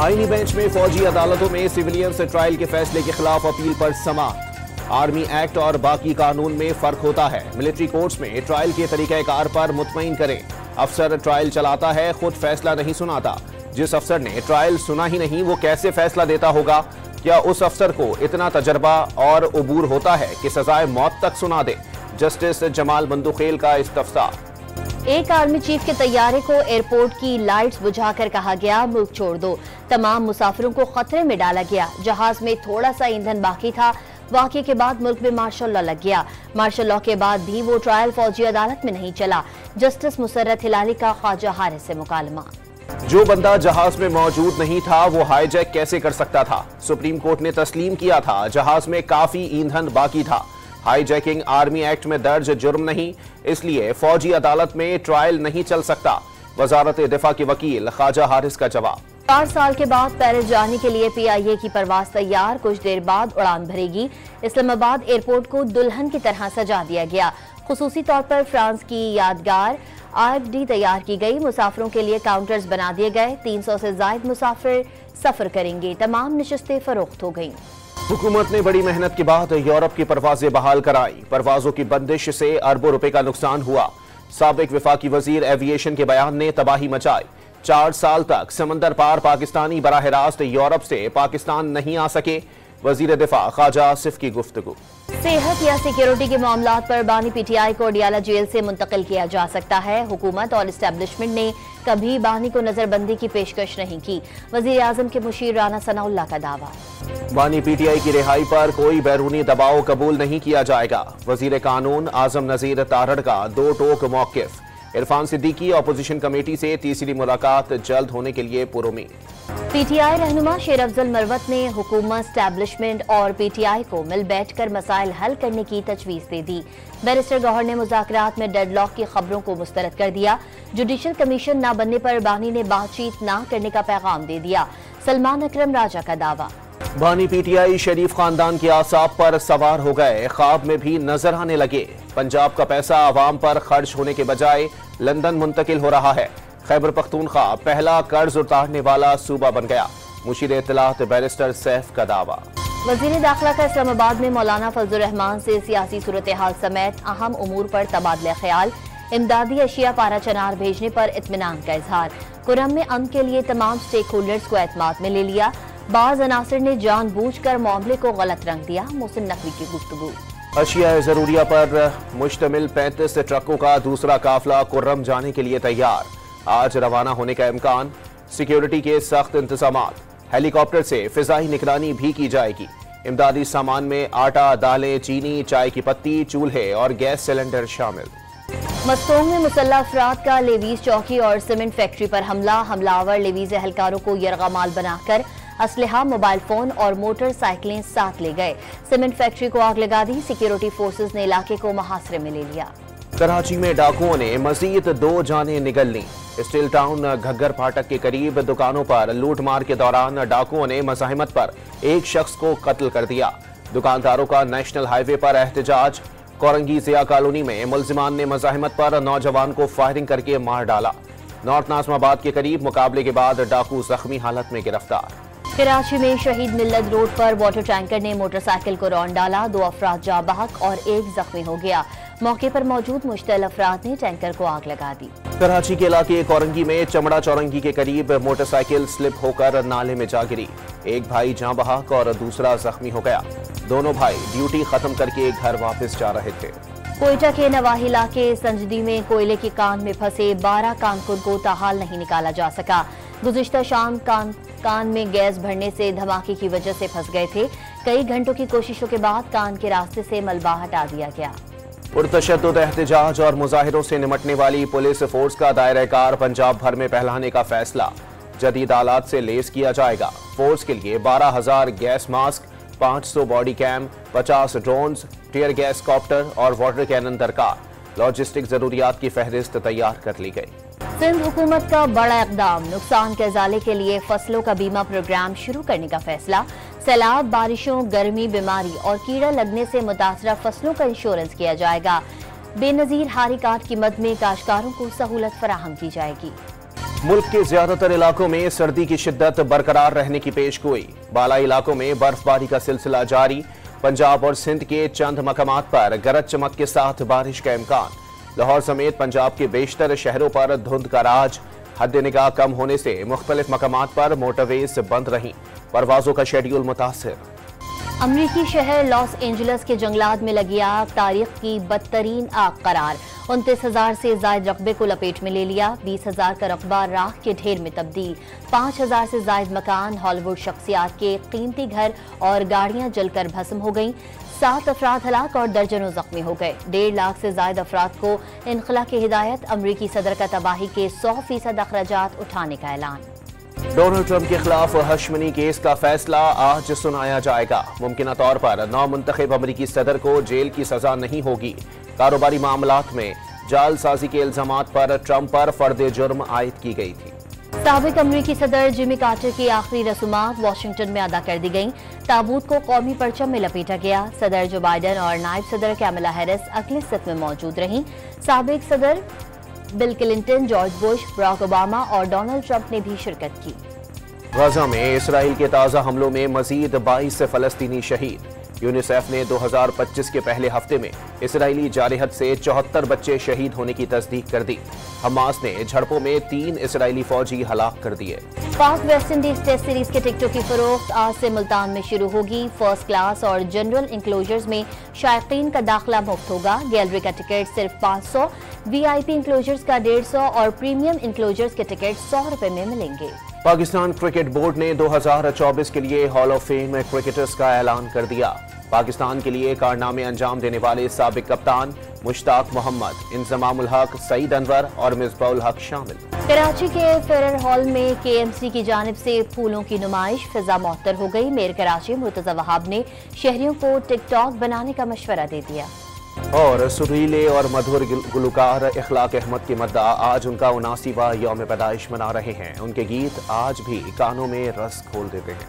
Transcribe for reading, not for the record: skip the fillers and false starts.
आईनी बेंच में फौजी अदालतों में सिविलियंस ट्रायल के फैसले के खिलाफ अपील पर समाअत। आर्मी एक्ट और बाकी कानून में फर्क होता है। मिलिट्री कोर्ट्स में ट्रायल के तरीकाकार पर मुतमईन करें। अफसर ट्रायल चलाता है, खुद फैसला नहीं सुनाता। जिस अफसर ने ट्रायल सुना ही नहीं, वो कैसे फैसला देता होगा? क्या उस अफसर को इतना तजर्बा और उबूर होता है कि सजाए मौत तक सुना दे? जस्टिस जमाल बंदुखेल का इस्तफसार। एक आर्मी चीफ के तैयारे को एयरपोर्ट की लाइट्स बुझाकर कहा गया मुल्क छोड़ दो। तमाम मुसाफिरों को खतरे में डाला गया। जहाज में थोड़ा सा ईंधन बाकी था। वाक़े के बाद मुल्क में मार्शल लॉ लग गया। मार्शल लॉ के बाद भी वो ट्रायल फौजी अदालत में नहीं चला। जस्टिस मुसर्रत हिलाली का ख्वाजा हारिस से मुकालमा। जो बंदा जहाज में मौजूद नहीं था, वो हाईजैक कैसे कर सकता था? सुप्रीम कोर्ट ने तस्लीम किया था जहाज में काफी ईंधन बाकी था। हाईजैकिंग आर्मी एक्ट में दर्ज जुर्म नहीं, इसलिए फौजी अदालत में ट्रायल नहीं चल सकता। वजारत दिफा के वकील ख्वाजा हारिस का जवाब। 4 साल के बाद पेरिस जाने के लिए PIA की परवाज तैयार। कुछ देर बाद उड़ान भरेगी। इस्लामाबाद एयरपोर्ट को दुल्हन की तरह सजा दिया गया। खुसूसी तौर पर फ्रांस की यादगार RFD तैयार की गई। मुसाफिरों के लिए काउंटर्स बना दिए गए। 300 से ज्यादा मुसाफिर सफर करेंगे। तमाम नशिस्तें फरोख्त हो गईं। हुकूमत ने बड़ी मेहनत के बाद यूरोप की परवाजें बहाल कराई। परवाजों की बंदिश से अरबों रुपए का नुकसान हुआ। साबिक वफाकी वजीर एविएशन के बयान ने तबाही मचाई। 4 साल तक समंदर पार पाकिस्तानी बराह रास्त यूरोप से पाकिस्तान नहीं आ सके। वजीर दिफा ख्वाजा आसिफ की गुफ्तगू। सेहत या सिक्योरिटी के मामलात पर बानी PTI को अडियाला जेल से मुंतकिल किया जा सकता है। हुकूमत और इस्टेब्लिशमेंट ने कभी बानी को नजरबंदी की पेशकश नहीं की। वजीर आजम के मुशीर राना सनाउल्लाह का दावा। बानी PTI की रिहाई पर कोई बैरूनी दबाव कबूल नहीं किया जाएगा। वजीर कानून आजम नजीर तारड़ का 2 टोक मौकिफ। इरफान सिद्दीकी अपोजिशन कमेटी से तीसरी मुलाकात जल्द होने के लिए पुरुमीद। PTI रहनुमा शेर अफजल मरवत ने हुकूमत, स्टैब्लिशमेंट और PTI को मिल बैठकर मसाइल हल करने की तजवीज दे दी। बैरिस्टर गौहर ने मुज़ाकरात में डेडलॉक की खबरों को मुस्तरद कर दिया। जुडिशल कमीशन न बनने पर बानी ने बातचीत न करने का पैगाम दे दिया। सलमान अकरम राजा का दावा। बानी PTI शरीफ खानदान के आसाब पर सवार हो गए, ख्वाब में भी नजर आने लगे। पंजाब का पैसा आवाम पर खर्च होने के बजाय लंदन मुंतकिल हो रहा है। खैबर पख्तूनख्वा पहला कर्ज उतारने वाला सूबा बन गया। मुशीर इत्तलात बैरिस्टर सैफ का दावा। वजीर दाखिला का इस्लामाबाद में मौलाना फजलुर रहमान से सियासी सूरत हाल समेत अहम उमूर पर तबादला ख्याल। इमदादी अशिया पारा चनार भेजने पर इत्मीनान का इजहार। कुरम में अमन के लिए तमाम स्टेक होल्डर्स को एतमाद में ले लिया। बाज अनासर ने जानबूझकर मामले को गलत रंग दिया। मोहसिन नकवी की गुफ्तगू। अशिया जरूरिया पर मुश्तमिल 35 ट्रकों का दूसरा काफिला कुर्रम जाने के लिए तैयार। आज रवाना होने का इम्कान। सिक्योरिटी के सख्त इंतजामात। हेलीकॉप्टर से फिजाई निगरानी भी की जाएगी। इमदादी सामान में आटा, दालें, चीनी, चाय की पत्ती, चूल्हे और गैस सिलेंडर शामिल। मस्तोंग में मुसल्लह अफराद का लेवीज चौकी और सीमेंट फैक्ट्री पर हमला। हमलावर लेवीज एहलकारों को यरगमाल बनाकर असलहा, मोबाइल फोन और मोटरसाइकिलें साथ ले गए। सीमेंट फैक्ट्री को आग लगा दी। सिक्योरिटी फोर्सेज ने इलाके को मुहासरे में ले लिया। कराची में डाकुओं ने मजीद 2 जानें निगल लीं। स्टील टाउन घग्गर फाटक के करीब दुकानों पर लूटमार के दौरान डाकुओं ने मज़ाहिमत पर एक शख्स को कत्ल कर दिया। दुकानदारों का नेशनल हाईवे पर एहतजाज। कोरंगी जिया कॉलोनी में मुलजिमान ने मज़ाहिमत पर नौजवान को फायरिंग करके मार डाला। नॉर्थ नाज़िमाबाद के करीब मुकाबले के बाद डाकू जख्मी हालत में गिरफ्तार। कराची में शहीद मिल्लत रोड पर वाटर टैंकर ने मोटरसाइकिल को रौंद डाला। 2 अफराद जाँ बहक और 1 जख्मी हो गया। मौके पर मौजूद मुश्तल अफराद ने टैंकर को आग लगा दी। कराची के इलाके कोरंगी में चमड़ा चौरंगी के करीब मोटरसाइकिल स्लिप होकर नाले में जा गिरी। एक भाई जाँ बहक और दूसरा जख्मी हो गया। दोनों भाई ड्यूटी खत्म करके घर वापस जा रहे थे। कोयटा के नवाही इलाके संजदी में कोयले की कान में फंसे 12 कानकुन को ताहाल नहीं निकाला जा सका। गुज़िश्ता शाम कान में गैस भरने से धमाके की वजह से फंस गए थे। कई घंटों की कोशिशों के बाद कान के रास्ते से मलबा हटा दिया गया। पुरतशद्दुद एहतजाज और मुजाहिरों से निमटने वाली पुलिस फोर्स का दायरा-ए-कार पंजाब भर में फैलाने का फैसला। जदीद आलात से लेस किया जाएगा। फोर्स के लिए 12,000 gas mask, 500 body cam, 50 drones, tear gas copter और वाटर कैनन दरकार। लॉजिस्टिक जरूरियात की फहरिस्त तैयार कर ली गई। सिंध हुकूमत का बड़ा इक़दाम। नुकसान के इज़ाले के लिए फसलों का बीमा प्रोग्राम शुरू करने का फैसला। सैलाब, बारिशों, गर्मी, बीमारी और कीड़ा लगने से मुतासरा फसलों का इंश्योरेंस किया जाएगा। बेनजीर हारी काट की मद में काश्तकारों को सहूलत फराहम की जाएगी। मुल्क के ज्यादातर इलाकों में सर्दी की शिद्दत बरकरार रहने की पेशगोई। बालाई इलाकों में बर्फबारी का सिलसिला जारी। पंजाब और सिंध के चंद मकामात पर गरज चमक के साथ बारिश का इम्कान। लाहौर समेत पंजाब के बेशतर शहरों पर धुंध का राज। हद निगाह कम होने से मुख्तलिफ मकामात पर मोटरवेज बंद रहीं। परवाजों का शेड्यूल मुतासिर। अमरीकी शहर लॉस एंजल्स के जंगलात में लगी आग तारीख की बदतरीन आग करार। 29,000 से जायद रकबे को लपेट में ले लिया। 20,000 का रकबा राख के ढेर में तब्दील। 5,000 से जायद मकान, हॉलीवुड शख्सियात के कीमती घर और गाड़ियां जलकर भस्म हो गईं। 7 अफराद हलाक और दर्जनों जख्मी हो गए। 1.5 लाख से जायद अफराद को इनखला की हिदायत। अमरीकी सदर का तबाही के 100% अखराजात उठाने का ऐलान। डोनाल्ड ट्रंप के खिलाफ हशमनी केस का फैसला आज सुनाया जाएगा। मुमकिन तौर पर नामुंतखब अमरीकी सदर को जेल की सजा नहीं होगी। कारोबारी मामलात में जालसाजी के इल्जामात पर ट्रंप पर फर्द जुर्म आयद की गई थी। साबिक अमरीकी सदर जिमी कार्टर की आखिरी रसूमात वाशिंगटन में अदा कर दी गईं। ताबूत को कौमी परचम में लपेटा गया। सदर जो बाइडन और नायब सदर कैमला हैरिस अगली सफ में मौजूद रहीं। साबिक सदर Bill Clinton, George Bush, Barack Obama और डोनाल्ड ट्रंप ने भी शिरकत की। गाजा में इसराइल के ताज़ा हमलों में मजीद 22 फलस्तीनी शहीद। यूनिसेफ ने 2025 के पहले हफ्ते में इसराइली जारहत से 74 बच्चे शहीद होने की तस्दीक कर दी। हमास ने झड़पों में 3 इसराइली फौजी हलाक कर दिए। पाक वेस्ट इंडीज टेस्ट सीरीज के टिकटों की फरोख्त आज से मुल्तान में शुरू होगी। फर्स्ट क्लास और जनरल इंक्लोजर्स में शायकीन का दाखिला मुफ्त होगा। गैलरी का टिकट सिर्फ 500, VIP इंक्लोजर्स का 150 और प्रीमियम इंक्लोजर्स के टिकट 100 रुपए में मिलेंगे। पाकिस्तान क्रिकेट बोर्ड ने 2024 के लिए हॉल ऑफ फेम क्रिकेटर्स का ऐलान कर दिया। पाकिस्तान के लिए कारनामे अंजाम देने वाले साबिक कप्तान मुश्ताक मोहम्मद, इंजमामुल हक, सईद अनवर और मिसबाउल हक शामिल। कराची के फेरर हॉल में KMC की जानिब से फूलों की नुमाइश। फिजा मुअत्तर हो गई। मेयर कराची मुर्तजा वहाब ने शहरियों को टिकटॉक बनाने का मशवरा दे दिया। और सुरीले और मधुर गुलकार इखलाक अहमद के मद्दा आज उनका 79वां यौम पैदाइश मना रहे हैं। उनके गीत आज भी कानों में रस खोल देते हैं।